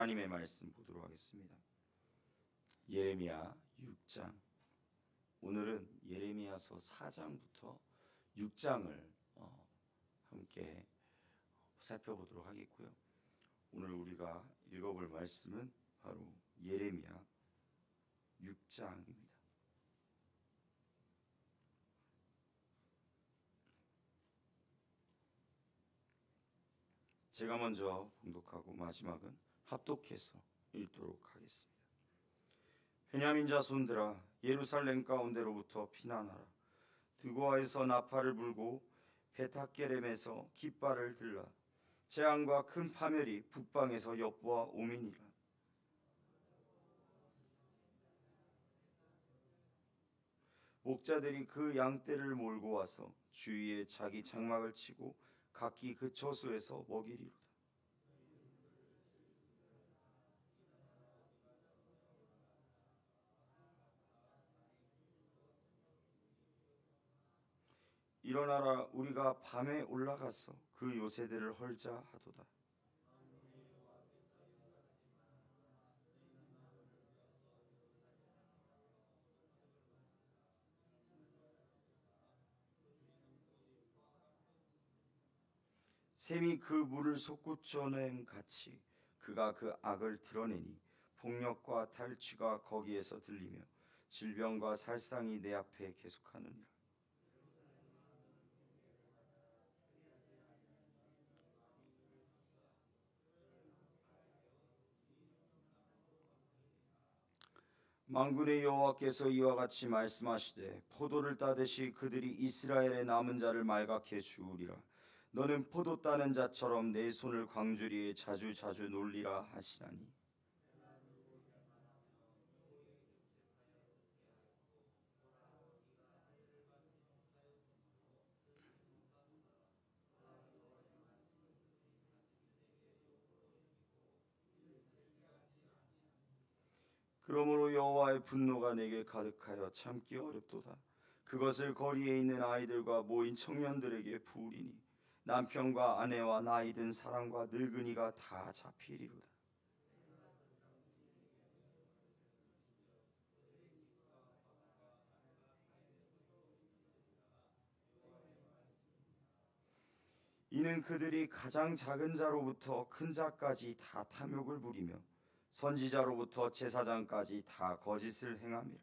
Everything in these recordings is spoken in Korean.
하나님의 말씀 보도록 하겠습니다. 예레미야 6장. 오늘은 예레미야서 4장부터 6장을 함께 살펴보도록 하겠고요. 오늘 우리가 읽어볼 말씀은 바로 예레미야 6장입니다. 제가 먼저 봉독하고 마지막은 합독해서 읽도록 하겠습니다. 베냐민 자손들아, 예루살렘 가운데로부터 피난하라. 드고아에서 나팔을 불고 베타게렘에서 깃발을 들라. 재앙과 큰 파멸이 북방에서 엿보아 오미니라. 목자들이 그 양떼를 몰고 와서 주위에 자기 장막을 치고 각기 그 처소에서 먹이리로다. 일어나라, 우리가 밤에 올라가서 그 요새들을 헐자 하도다. 샘이 그 물을 솟구쳐냄 같이 그가 그 악을 드러내니 폭력과 탈취가 거기에서 들리며 질병과 살상이 내 앞에 계속하느니라. 만군의 여호와께서 이와 같이 말씀하시되 포도를 따듯이 그들이 이스라엘의 남은 자를 말갛게 주우리라. 너는 포도 따는 자처럼 내 손을 광주리에 자주자주 놀리라 하시나니. 그러므로 여호와의 분노가 내게 가득하여 참기 어렵도다. 그것을 거리에 있는 아이들과 모인 청년들에게 부으리니 남편과 아내와 나이 든 사람과 늙은이가 다 잡히리로다. 이는 그들이 가장 작은 자로부터 큰 자까지 다 탐욕을 부리며 선지자로부터 제사장까지 다 거짓을 행함이라.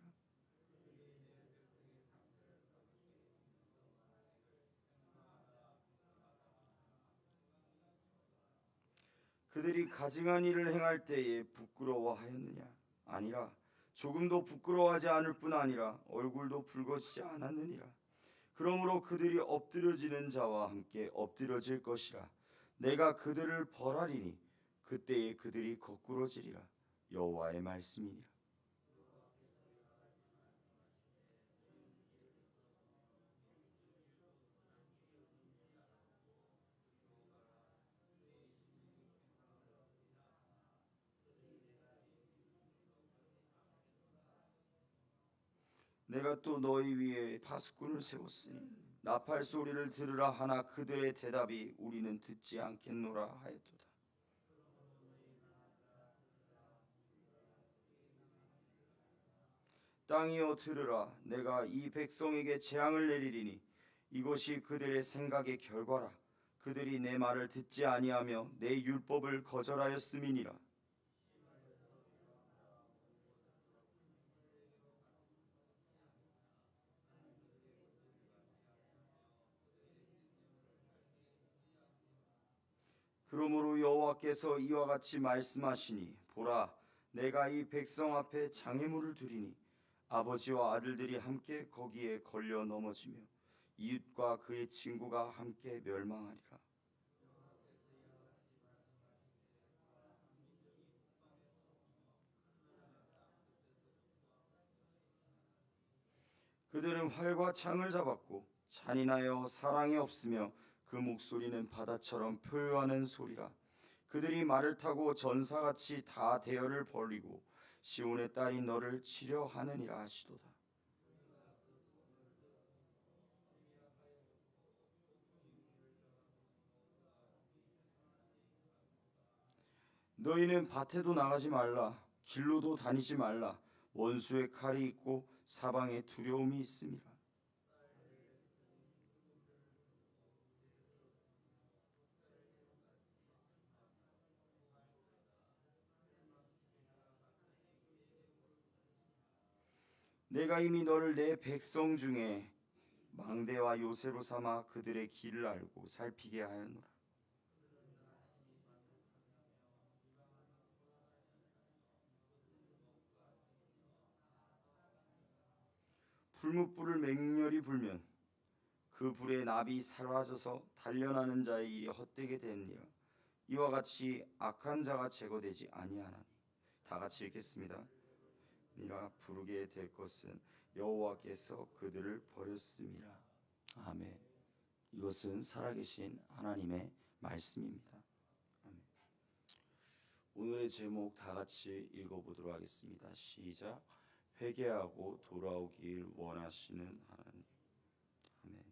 그들이 가증한 일을 행할 때에 부끄러워하였느냐? 아니라 조금도 부끄러워하지 않을 뿐 아니라 얼굴도 붉어지지 않았느니라. 그러므로 그들이 엎드려지는 자와 함께 엎드려질 것이라. 내가 그들을 벌하리니 그때에 그들이 거꾸러지리라. 여호와의 말씀이니라. 내가 또 너희 위에 파수꾼을 세웠으니 나팔 소리를 들으라 하나 그들의 대답이 우리는 듣지 않겠노라 하였도다. 땅이여 들으라. 내가 이 백성에게 재앙을 내리리니 이것이 그들의 생각의 결과라. 그들이 내 말을 듣지 아니하며 내 율법을 거절하였음이니라. 그러므로 여호와께서 이와 같이 말씀하시니 보라, 내가 이 백성 앞에 장애물을 두리니 아버지와 아들들이 함께 거기에 걸려 넘어지며 이웃과 그의 친구가 함께 멸망하리라. 그들은 활과 창을 잡았고 잔인하여 사랑이 없으며 그 목소리는 바다처럼 표효하는 소리라. 그들이 말을 타고 전사같이 다 대열을 벌리고 시온의 딸이 너를 치려 하느니라 하시도다. 너희는 밭에도 나가지 말라. 길로도 다니지 말라. 원수의 칼이 있고 사방에 두려움이 있음이라. 내가 이미 너를 내 백성 중에 망대와 요새로 삼아 그들의 길을 알고 살피게 하였노라. 풀무불을 맹렬히 불면 그 불에 납이 사라져서 단련하는 자의 일이 헛되게 되니라. 이와 같이 악한 자가 제거되지 아니하나니. 다 같이 읽겠습니다. 니라 부르게 될 것은 여호와께서 그들을 버렸음이라. 아멘. 이것은 살아계신 하나님의 말씀입니다. 아멘. 오늘의 제목 다 같이 읽어보도록 하겠습니다. 시작. 회개하고 돌아오길 원하시는 하나님. 아멘.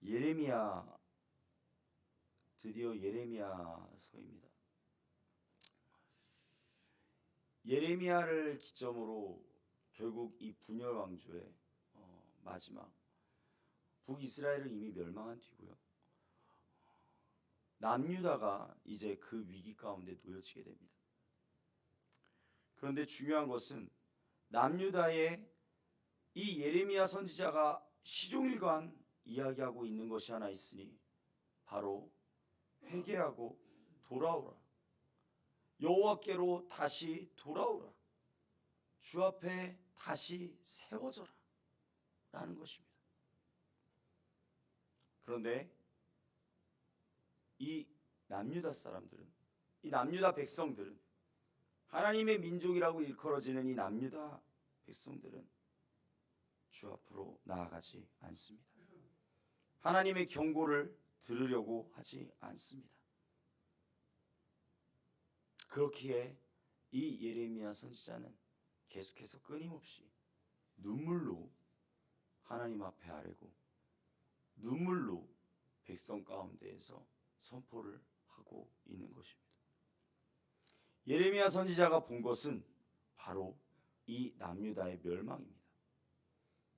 예레미야, 드디어 예레미야서입니다. 예레미야를 기점으로 결국 이 분열 왕조의 마지막, 북이스라엘은 이미 멸망한 뒤고요. 남유다가 이제 그 위기 가운데 놓여지게 됩니다. 그런데 중요한 것은 남유다의 이 예레미야 선지자가 시종일관 이야기하고 있는 것이 하나 있으니 바로 회개하고 돌아오라. 여호와께로 다시 돌아오라. 주 앞에 다시 세워져라 라는 것입니다. 그런데 이 남유다 사람들은, 이 남유다 백성들은, 하나님의 민족이라고 일컬어지는 이 남유다 백성들은 주 앞으로 나아가지 않습니다. 하나님의 경고를 들으려고 하지 않습니다. 그렇기에 이 예레미야 선지자는 계속해서 끊임없이 눈물로 하나님 앞에 아뢰고 눈물로 백성 가운데에서 선포를 하고 있는 것입니다. 예레미야 선지자가 본 것은 바로 이 남유다의 멸망입니다.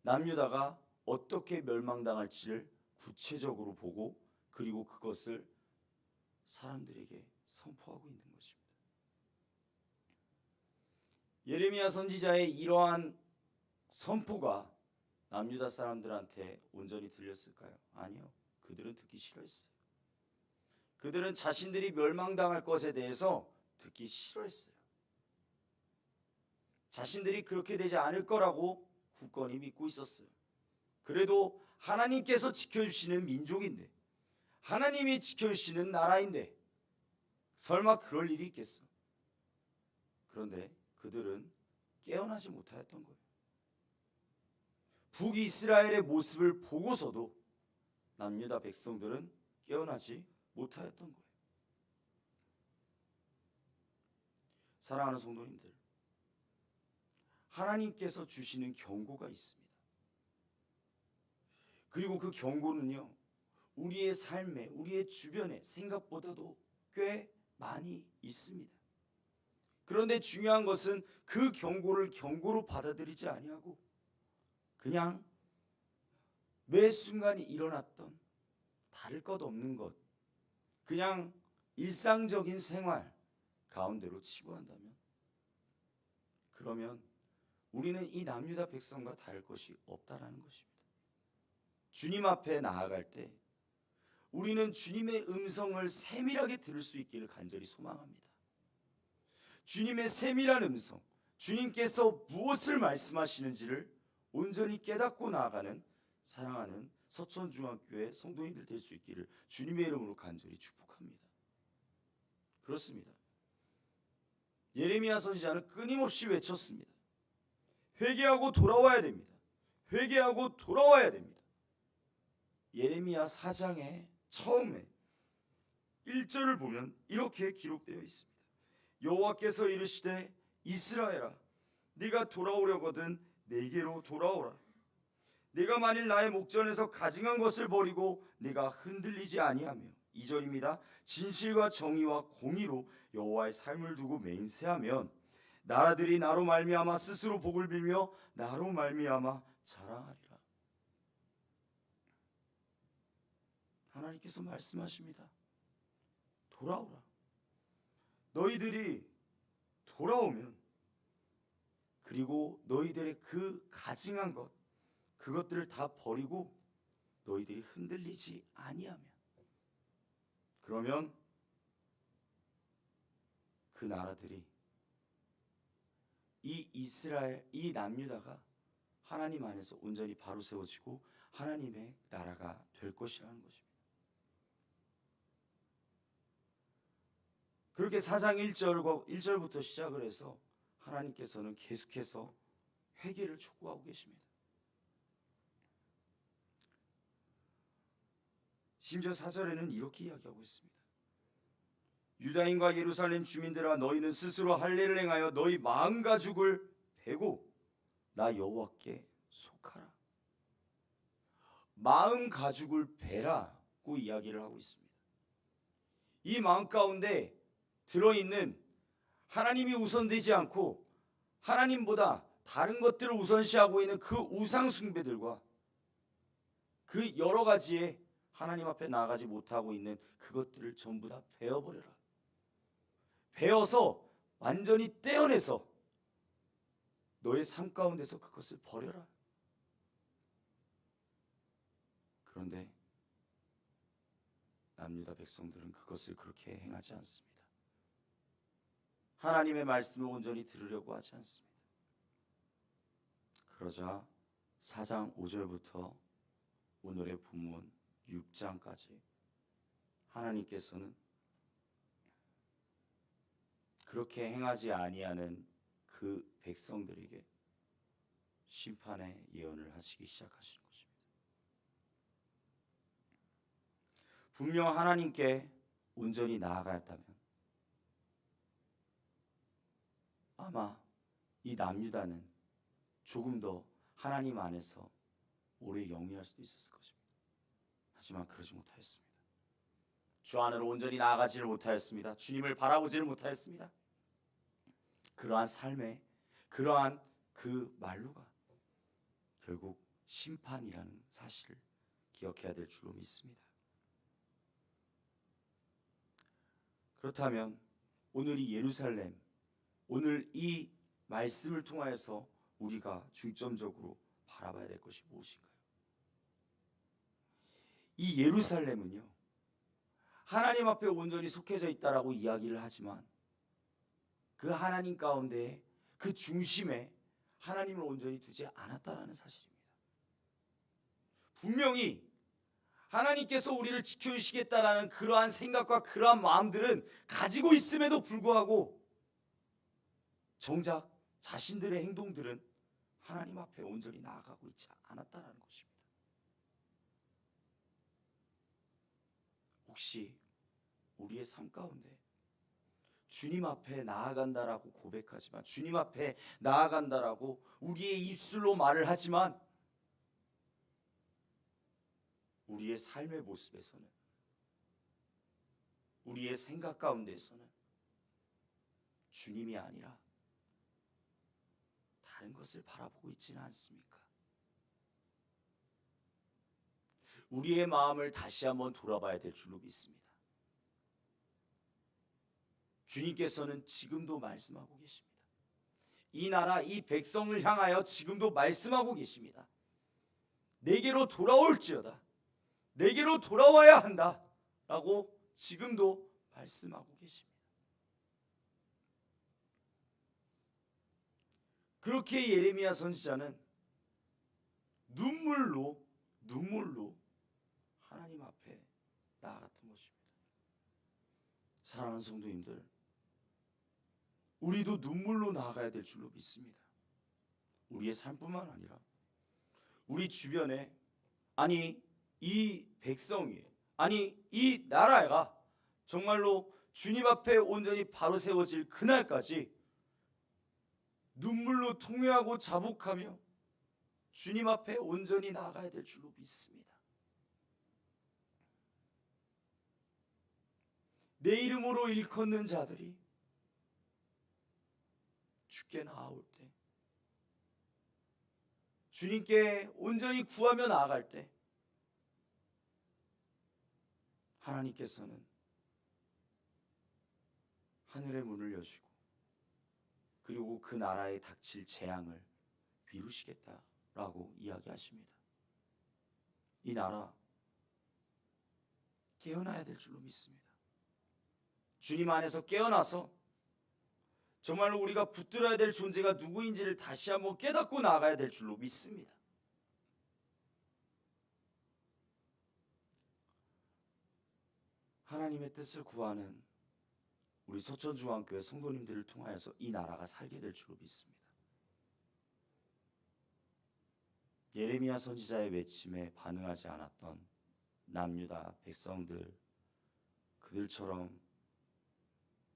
남유다가 어떻게 멸망당할지를 구체적으로 보고 그리고 그것을 사람들에게 선포하고 있는 것입니다. 예레미야 선지자의 이러한 선포가 남유다 사람들한테 온전히 들렸을까요? 아니요. 그들은 듣기 싫어했어요. 그들은 자신들이 멸망당할 것에 대해서 듣기 싫어했어요. 자신들이 그렇게 되지 않을 거라고 굳건히 믿고 있었어요. 그래도 하나님께서 지켜주시는 민족인데, 하나님이 지켜주시는 나라인데 설마 그럴 일이 있겠어? 그런데 그들은 깨어나지 못하였던 거예요. 북이스라엘의 모습을 보고서도 남유다 백성들은 깨어나지 못하였던 거예요. 사랑하는 성도님들, 하나님께서 주시는 경고가 있습니다. 그리고 그 경고는요, 우리의 삶에, 우리의 주변에 생각보다도 꽤 많이 있습니다. 그런데 중요한 것은 그 경고를 경고로 받아들이지 아니하고 그냥 매 순간이 일어났던 다를 것 없는 것, 그냥 일상적인 생활 가운데로 치부한다면, 그러면 우리는 이 남유다 백성과 다를 것이 없다라는 것입니다. 주님 앞에 나아갈 때 우리는 주님의 음성을 세밀하게 들을 수 있기를 간절히 소망합니다. 주님의 세밀한 음성, 주님께서 무엇을 말씀하시는지를 온전히 깨닫고 나아가는 사랑하는 서천중학교의 성도님들 될 수 있기를 주님의 이름으로 간절히 축복합니다. 그렇습니다. 예레미야 선지자는 끊임없이 외쳤습니다. 회개하고 돌아와야 됩니다. 회개하고 돌아와야 됩니다. 예레미야 4장의 처음에 1절을 보면 이렇게 기록되어 있습니다. 여호와께서 이르시되 이스라엘아, 네가 돌아오려거든 내게로 돌아오라. 네가 만일 나의 목전에서 가증한 것을 버리고 네가 흔들리지 아니하며 2절입니다. 진실과 정의와 공의로 여호와의 삶을 두고 맹세하면 나라들이 나로 말미암아 스스로 복을 빌며 나로 말미암아 자랑하리라. 하나님께서 말씀하십니다. 돌아오라. 너희들이 돌아오면, 그리고 너희들의 그 가증한 것, 그것들을 다 버리고 너희들이 흔들리지 아니하면, 그러면 그 나라들이 이 이스라엘, 이 남유다가 하나님 안에서 온전히 바로 세워지고 하나님의 나라가 될 것이라는 것입니다. 그렇게 4장 1절부터 시작을 해서 하나님께서는 계속해서 회개를 촉구하고 계십니다. 심지어 4절에는 이렇게 이야기하고 있습니다. 유다인과 예루살렘 주민들아, 너희는 스스로 할례를 행하여 너희 마음 가죽을 베고 나 여호와께 속하라. 마음 가죽을 베라고 이야기를 하고 있습니다. 이 마음 가운데 들어있는 하나님이 우선되지 않고 하나님보다 다른 것들을 우선시하고 있는 그 우상 숭배들과 그 여러 가지의 하나님 앞에 나아가지 못하고 있는 그것들을 전부 다 베어버려라. 베어서 완전히 떼어내서 너의 삶 가운데서 그것을 버려라. 그런데 남유다 백성들은 그것을 그렇게 행하지 않습니다. 하나님의 말씀을 온전히 들으려고 하지 않습니다. 그러자 4장 5절부터 오늘의 본문 6장까지 하나님께서는 그렇게 행하지 아니하는 그 백성들에게 심판의 예언을 하시기 시작하시는 것입니다. 분명 하나님께 온전히 나아갔다면 아마 이 남유다는 조금 더 하나님 안에서 오래 영위할 수도 있었을 것입니다. 하지만 그러지 못하였습니다. 주 안으로 온전히 나아가지를 못하였습니다. 주님을 바라보지를 못하였습니다. 그러한 삶에, 그러한 그 말로가 결국 심판이라는 사실을 기억해야 될 줄로 믿습니다. 그렇다면 오늘 이 예루살렘, 오늘 이 말씀을 통하여서 우리가 중점적으로 바라봐야 될 것이 무엇인가요? 이 예루살렘은요, 하나님 앞에 온전히 속해져 있다라고 이야기를 하지만 그 하나님 가운데 그 중심에 하나님을 온전히 두지 않았다라는 사실입니다. 분명히 하나님께서 우리를 지켜주시겠다라는 그러한 생각과 그러한 마음들은 가지고 있음에도 불구하고 정작 자신들의 행동들은 하나님 앞에 온전히 나아가고 있지 않았다라는 것입니다. 혹시 우리의 삶 가운데 주님 앞에 나아간다라고 고백하지만, 주님 앞에 나아간다라고 우리의 입술로 말을 하지만 우리의 삶의 모습에서는, 우리의 생각 가운데에서는 주님이 아니라 다른 것을 바라보고 있지는 않습니까? 우리의 마음을 다시 한번 돌아봐야 될 줄로 믿습니다. 주님께서는 지금도 말씀하고 계십니다. 이 나라, 이 백성을 향하여 지금도 말씀하고 계십니다. 내게로 돌아올지어다. 내게로 돌아와야 한다 라고 지금도 말씀하고 계십니다. 그렇게 예레미야 선지자는 눈물로 하나님 앞에 나아갔던 것입니다. 사랑하는 성도님들, 우리도 눈물로 나아가야 될 줄로 믿습니다. 우리의 삶뿐만 아니라 우리 주변에, 아니 이 백성이, 아니 이 나라가 정말로 주님 앞에 온전히 바로 세워질 그날까지 눈물로 통회하고 자복하며 주님 앞에 온전히 나아가야 될 줄로 믿습니다. 내 이름으로 일컫는 자들이 주께 나아올 때, 주님께 온전히 구하며 나아갈 때 하나님께서는 하늘의 문을 여시고 그리고 그 나라에 닥칠 재앙을 미루시겠다라고 이야기하십니다. 이 나라 깨어나야 될 줄로 믿습니다. 주님 안에서 깨어나서 정말로 우리가 붙들어야 될 존재가 누구인지를 다시 한번 깨닫고 나가야 될 줄로 믿습니다. 하나님의 뜻을 구하는 우리 서천중앙교회 성도님들을 통하여서 이 나라가 살게 될 줄로 믿습니다. 예레미야 선지자의 외침에 반응하지 않았던 남유다 백성들, 그들처럼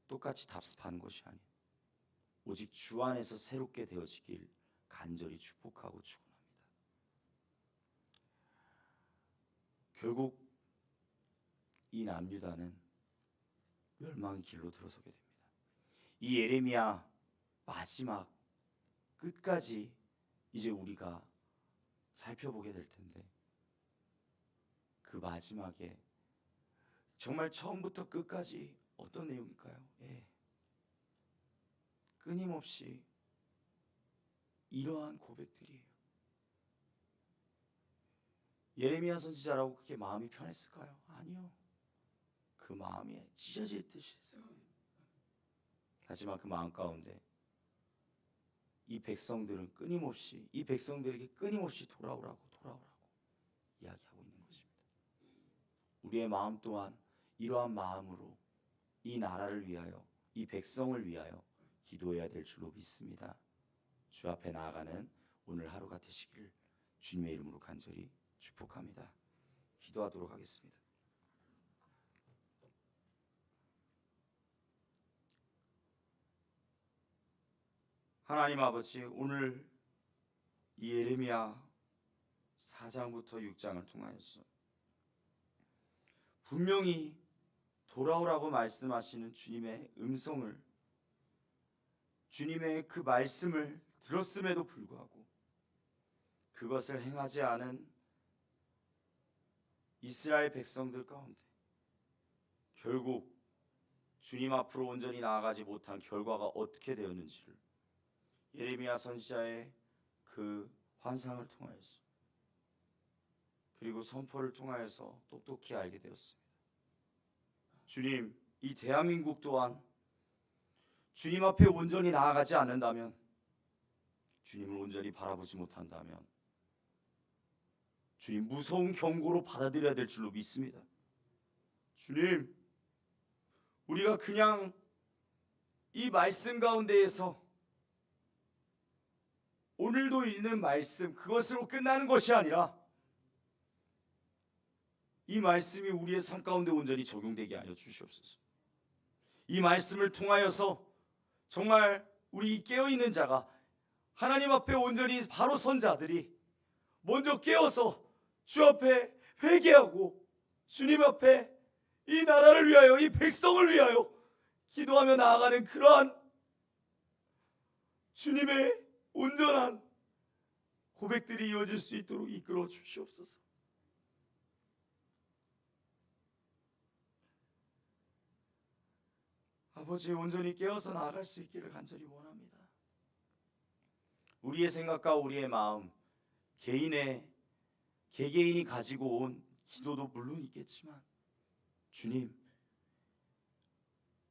똑같이 답습하는 것이 아닌 오직 주 안에서 새롭게 되어지길 간절히 축복하고 축원합니다. 결국 이 남유다는 멸망의 길로 들어서게 됩니다. 이 예레미야 마지막 끝까지 이제 우리가 살펴보게 될 텐데, 그 마지막에 정말 처음부터 끝까지 어떤 내용일까요? 끊임없이 이러한 고백들이에요. 예레미야 선지자라고 그렇게 마음이 편했을까요? 아니요. 그 마음이 찢어질 듯이 했을 거예요. 하지만 그 마음 가운데 이 백성들은 끊임없이, 이 백성들에게 끊임없이 돌아오라고 이야기하고 있는 것입니다. 우리의 마음 또한 이러한 마음으로 이 나라를 위하여, 이 백성을 위하여 기도해야 될 줄로 믿습니다. 주 앞에 나아가는 오늘 하루가 되시기를 주님의 이름으로 간절히 축복합니다. 기도하도록 하겠습니다. 하나님 아버지, 오늘 이 예레미야 4장부터 6장을 통하여서 분명히 돌아오라고 말씀하시는 주님의 음성을, 주님의 그 말씀을 들었음에도 불구하고 그것을 행하지 않은 이스라엘 백성들 가운데 결국 주님 앞으로 온전히 나아가지 못한 결과가 어떻게 되었는지를 예레미야 선지자의 그 환상을 통하여서, 그리고 선포를 통하여서 똑똑히 알게 되었습니다. 주님, 이 대한민국 또한 주님 앞에 온전히 나아가지 않는다면, 주님을 온전히 바라보지 못한다면 주님 무서운 경고로 받아들여야 될 줄로 믿습니다. 주님, 우리가 그냥 이 말씀 가운데에서 오늘도 읽는 말씀 그것으로 끝나는 것이 아니라 이 말씀이 우리의 삶 가운데 온전히 적용되게 하여 주시옵소서. 이 말씀을 통하여서 정말 우리 깨어있는 자가, 하나님 앞에 온전히 바로 선 자들이 먼저 깨어서 주 앞에 회개하고 주님 앞에 이 나라를 위하여, 이 백성을 위하여 기도하며 나아가는 그러한 주님의 온전한 고백들이 이어질 수 있도록 이끌어 주시옵소서. 아버지, 온전히 깨어서 나아갈 수 있기를 간절히 원합니다. 우리의 생각과 우리의 마음, 개개인이 가지고 온 기도도 물론 있겠지만 주님,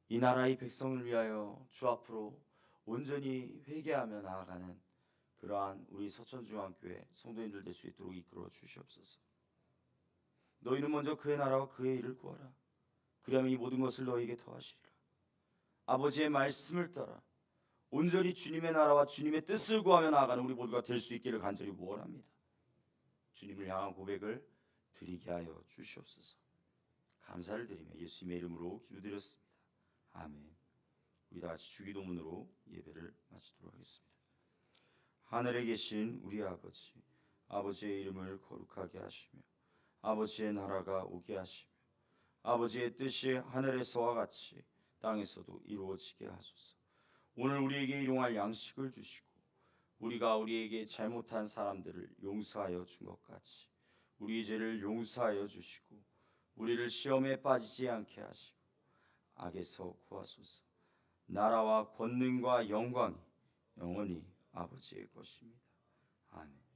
이 나라의 백성을 위하여 주 앞으로 온전히 회개하며 나아가는 그러한 우리 서천중앙교회 성도님들 될 수 있도록 이끌어 주시옵소서. 너희는 먼저 그의 나라와 그의 일을 구하라. 그리하면 이 모든 것을 너희에게 더하시리라. 아버지의 말씀을 따라 온전히 주님의 나라와 주님의 뜻을 구하며 나아가는 우리 모두가 될 수 있기를 간절히 원합니다. 주님을 향한 고백을 드리게 하여 주시옵소서. 감사를 드리며 예수님의 이름으로 기도드렸습니다. 아멘. 우리 다 같이 주기도문으로 예배를 마치도록 하겠습니다. 하늘에 계신 우리 아버지, 아버지의 이름을 거룩하게 하시며 아버지의 나라가 오게 하시며 아버지의 뜻이 하늘에서와 같이 땅에서도 이루어지게 하소서. 오늘 우리에게 일용할 양식을 주시고 우리가 우리에게 잘못한 사람들을 용서하여 준 것 같이 우리 죄를 용서하여 주시고 우리를 시험에 빠지지 않게 하시고 악에서 구하소서. 나라와 권능과 영광이 영원히 아버지의 것입니다. 아멘.